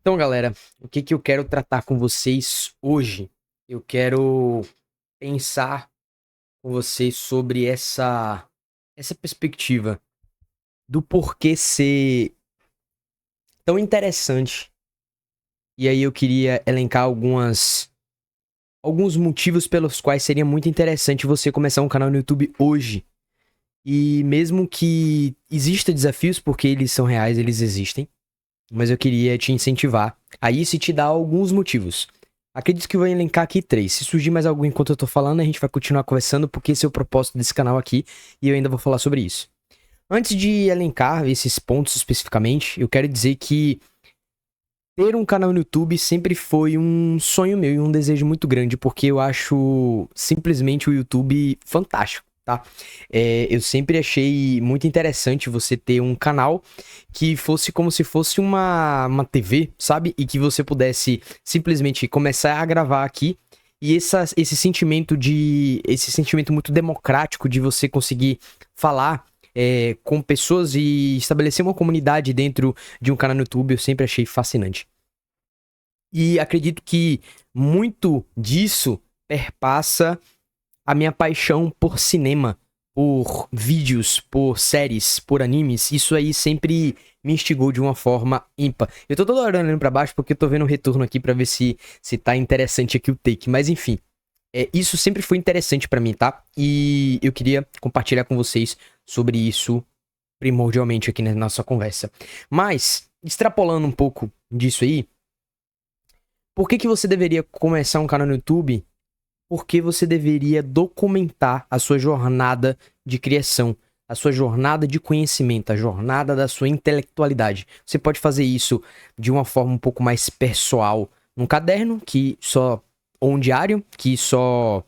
Então, galera, o que que eu quero tratar com vocês hoje? Eu quero pensar com vocês sobre essa perspectiva do porquê ser tão interessante. E aí eu queria elencar alguns motivos pelos quais seria muito interessante você começar um canal no YouTube hoje. E mesmo que exista desafios, porque eles são reais, eles existem, mas eu queria te incentivar a isso e te dar alguns motivos. Acredito que eu vou elencar aqui 3. Se surgir mais algum enquanto eu tô falando, a gente vai continuar conversando, porque esse é o propósito desse canal aqui e eu ainda vou falar sobre isso. Antes de elencar esses pontos especificamente, eu quero dizer que ter um canal no YouTube sempre foi um sonho meu e um desejo muito grande, porque eu acho simplesmente o YouTube fantástico, tá? Eu sempre achei muito interessante você ter um canal que fosse como se fosse uma TV, sabe? E que você pudesse simplesmente começar a gravar aqui. E esse sentimento muito democrático de você conseguir falar com pessoas e estabelecer uma comunidade dentro de um canal no YouTube, eu sempre achei fascinante. E acredito que muito disso perpassa a minha paixão por cinema, por vídeos, por séries, por animes. Isso aí sempre me instigou de uma forma ímpar. Eu tô toda hora olhando pra baixo porque eu tô vendo o retorno aqui pra ver se tá interessante aqui o take. Mas enfim, isso sempre foi interessante pra mim, tá? E eu queria compartilhar com vocês sobre isso primordialmente aqui na nossa conversa. Mas, extrapolando um pouco disso aí, por que que você deveria começar um canal no YouTube? Porque você deveria documentar a sua jornada de criação, a sua jornada de conhecimento, a jornada da sua intelectualidade. Você pode fazer isso de uma forma um pouco mais pessoal, num caderno ou um diário que só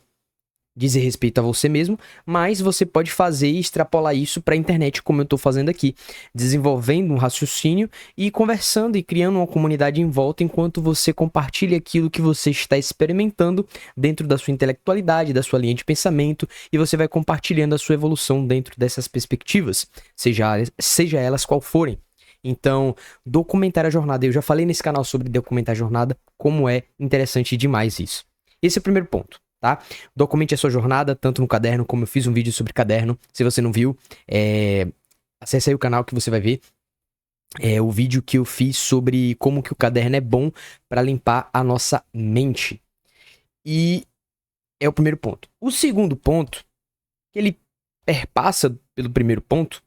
dizer respeito a você mesmo, mas você pode fazer e extrapolar isso para a internet, como eu estou fazendo aqui, desenvolvendo um raciocínio e conversando e criando uma comunidade em volta enquanto você compartilha aquilo que você está experimentando dentro da sua intelectualidade, da sua linha de pensamento, e você vai compartilhando a sua evolução dentro dessas perspectivas, seja elas qual forem. Então, documentar a jornada. Eu já falei nesse canal sobre documentar a jornada, como é interessante demais isso. Esse é o primeiro ponto. Tá? Documente a sua jornada, tanto no caderno, como eu fiz um vídeo sobre caderno. Se você não viu, acesse aí o canal que você vai ver. O vídeo que eu fiz sobre como que o caderno é bom para limpar a nossa mente. E é o primeiro ponto. O segundo ponto, que ele perpassa pelo primeiro ponto,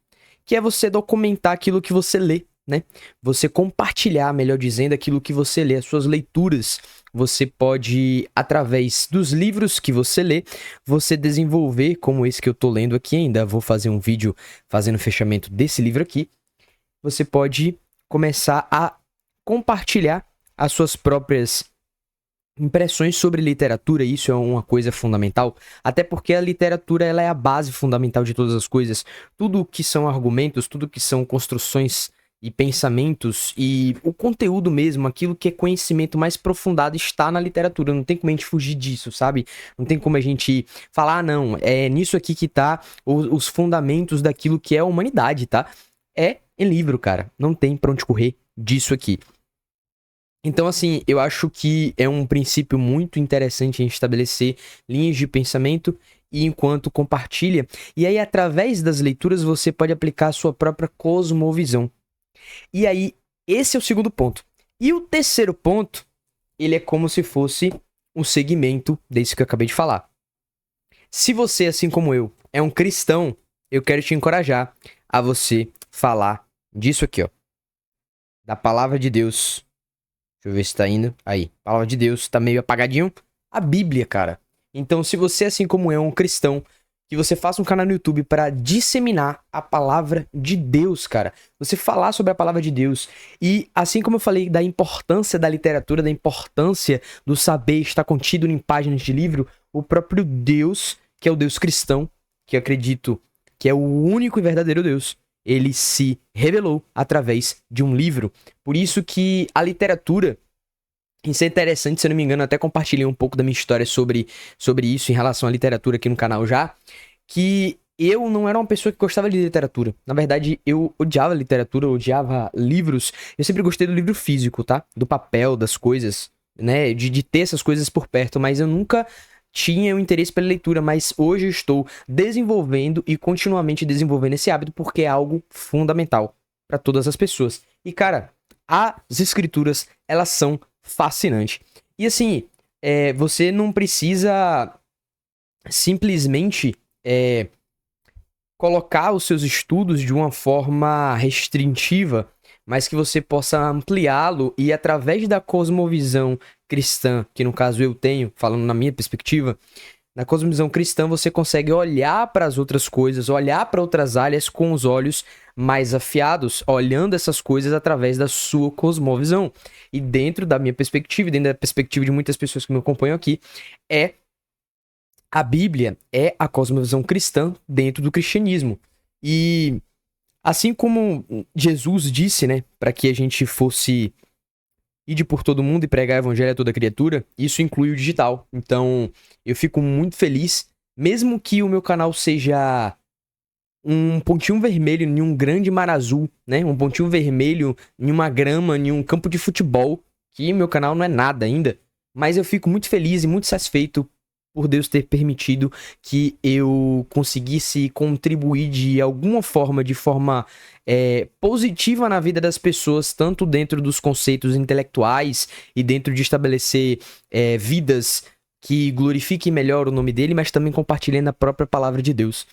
que é você documentar aquilo que você lê, né? Você compartilhar, melhor dizendo, aquilo que você lê, as suas leituras. Você pode, através dos livros que você lê, você desenvolver, como esse que eu tô lendo aqui, ainda vou fazer um vídeo fazendo o fechamento desse livro aqui. Você pode começar a compartilhar as suas próprias impressões sobre literatura. Isso é uma coisa fundamental, até porque a literatura ela é a base fundamental de todas as coisas. Tudo que são argumentos, tudo que são construções e pensamentos e o conteúdo mesmo, aquilo que é conhecimento mais aprofundado está na literatura. Não tem como a gente fugir disso, sabe? Não tem como a gente falar, não, é nisso aqui que tá os fundamentos daquilo que é a humanidade, tá? É em livro, cara. Não tem pra onde correr disso aqui. Então, assim, eu acho que é um princípio muito interessante a gente estabelecer linhas de pensamento e enquanto compartilha. E aí, através das leituras, você pode aplicar a sua própria cosmovisão. E aí, esse é o segundo ponto. E o terceiro ponto, ele é como se fosse um segmento desse que eu acabei de falar. Se você, assim como eu, é um cristão, eu quero te encorajar a você falar disso aqui, ó. Da palavra de Deus. Deixa eu ver se tá indo. Aí, palavra de Deus, tá meio apagadinho. A Bíblia, cara. Então, se você, assim como eu, é um cristão, que você faça um canal no YouTube para disseminar a palavra de Deus, cara. Você falar sobre a palavra de Deus. E assim como eu falei da importância da literatura, da importância do saber estar contido em páginas de livro, o próprio Deus, que é o Deus cristão, que eu acredito que é o único e verdadeiro Deus, ele se revelou através de um livro. Por isso que a literatura, isso é interessante, se eu não me engano, até compartilhei um pouco da minha história sobre isso em relação à literatura aqui no canal já, que eu não era uma pessoa que gostava de literatura. Na verdade, eu odiava literatura, eu odiava livros. Eu sempre gostei do livro físico, tá? Do papel, das coisas, né? De ter essas coisas por perto, mas eu nunca tinha o interesse pela leitura. Mas hoje eu estou desenvolvendo e continuamente desenvolvendo esse hábito porque é algo fundamental para todas as pessoas. E, cara, as escrituras, elas são fascinantes. E assim, você não precisa simplesmente colocar os seus estudos de uma forma restritiva, mas que você possa ampliá-lo e através da cosmovisão cristã, que no caso eu tenho, falando na minha perspectiva, na cosmovisão cristã você consegue olhar para as outras coisas, olhar para outras áreas com os olhos mais afiados, olhando essas coisas através da sua cosmovisão. E dentro da minha perspectiva, e dentro da perspectiva de muitas pessoas que me acompanham aqui, a Bíblia é a cosmovisão cristã dentro do cristianismo. E assim como Jesus disse, né, para que a gente fosse ir por todo mundo e pregar o evangelho a toda criatura, isso inclui o digital. Então, eu fico muito feliz, mesmo que o meu canal seja um pontinho vermelho em um grande mar azul, né, um pontinho vermelho em uma grama, em um campo de futebol, que meu canal não é nada ainda, mas eu fico muito feliz e muito satisfeito por Deus ter permitido que eu conseguisse contribuir de alguma forma, de forma positiva na vida das pessoas, tanto dentro dos conceitos intelectuais e dentro de estabelecer vidas que glorifiquem melhor o nome dele, mas também compartilhando a própria palavra de Deus.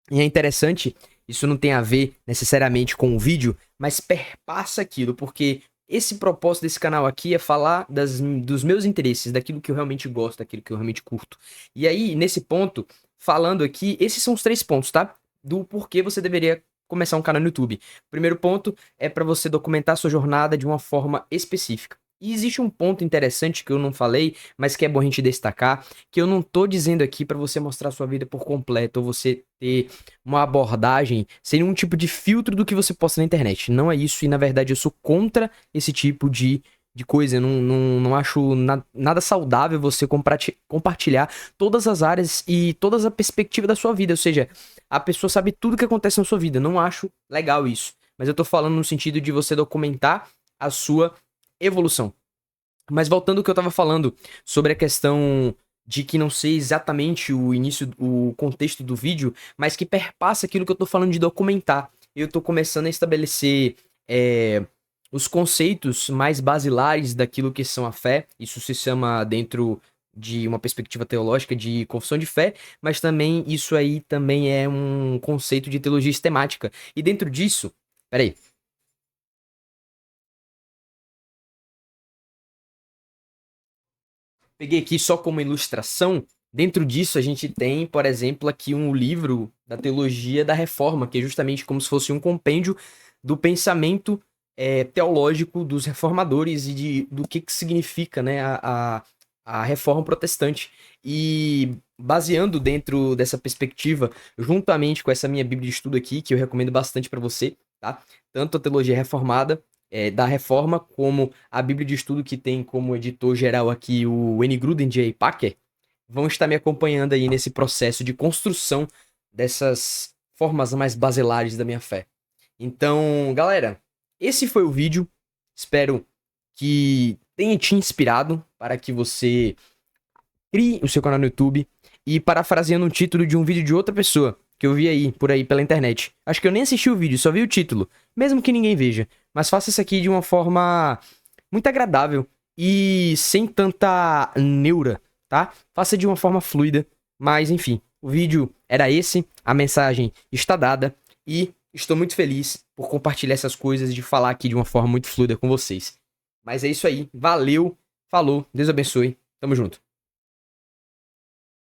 E é interessante, isso não tem a ver necessariamente com o vídeo, mas perpassa aquilo, porque esse propósito desse canal aqui é falar dos meus interesses, daquilo que eu realmente gosto, daquilo que eu realmente curto. E aí, nesse ponto, falando aqui, esses são os 3 pontos, tá? Do porquê você deveria começar um canal no YouTube. O primeiro ponto é para você documentar a sua jornada de uma forma específica. E existe um ponto interessante que eu não falei, mas que é bom a gente destacar, que eu não tô dizendo aqui para você mostrar a sua vida por completo, ou você ter uma abordagem sem nenhum tipo de filtro do que você posta na internet. Não é isso, e na verdade eu sou contra esse tipo de coisa. Eu não acho nada saudável você compartilhar todas as áreas e todas a perspectiva da sua vida. Ou seja, a pessoa sabe tudo que acontece na sua vida. Não acho legal isso. Mas eu tô falando no sentido de você documentar a sua evolução. Mas voltando ao que eu tava falando sobre a questão de que não sei exatamente o início, o contexto do vídeo, mas que perpassa aquilo que eu tô falando de documentar. Eu tô começando a estabelecer os conceitos mais basilares daquilo que são a fé. Isso se chama, dentro de uma perspectiva teológica, de confissão de fé, mas também isso aí também é um conceito de teologia sistemática. E dentro disso, peraí, peguei aqui só como ilustração. Dentro disso, a gente tem, por exemplo, aqui um livro da teologia da Reforma, que é justamente como se fosse um compêndio do pensamento teológico dos reformadores e do que significa, né, a reforma protestante. E baseando dentro dessa perspectiva, juntamente com essa minha Bíblia de estudo aqui, que eu recomendo bastante para você, tá? Tanto a teologia reformada da Reforma, como a Bíblia de Estudo que tem como editor geral aqui o N. Gruden J. Packer, vão estar me acompanhando aí nesse processo de construção dessas formas mais basilares da minha fé. Então, galera, esse foi o vídeo. Espero que tenha te inspirado para que você crie o seu canal no YouTube. E parafraseando o título de um vídeo de outra pessoa que eu vi aí, por aí, pela internet. Acho que eu nem assisti o vídeo, só vi o título. Mesmo que ninguém veja. Mas faça isso aqui de uma forma muito agradável e sem tanta neura, tá? Faça de uma forma fluida. Mas, enfim, o vídeo era esse. A mensagem está dada. E estou muito feliz por compartilhar essas coisas e de falar aqui de uma forma muito fluida com vocês. Mas é isso aí. Valeu. Falou. Deus abençoe. Tamo junto.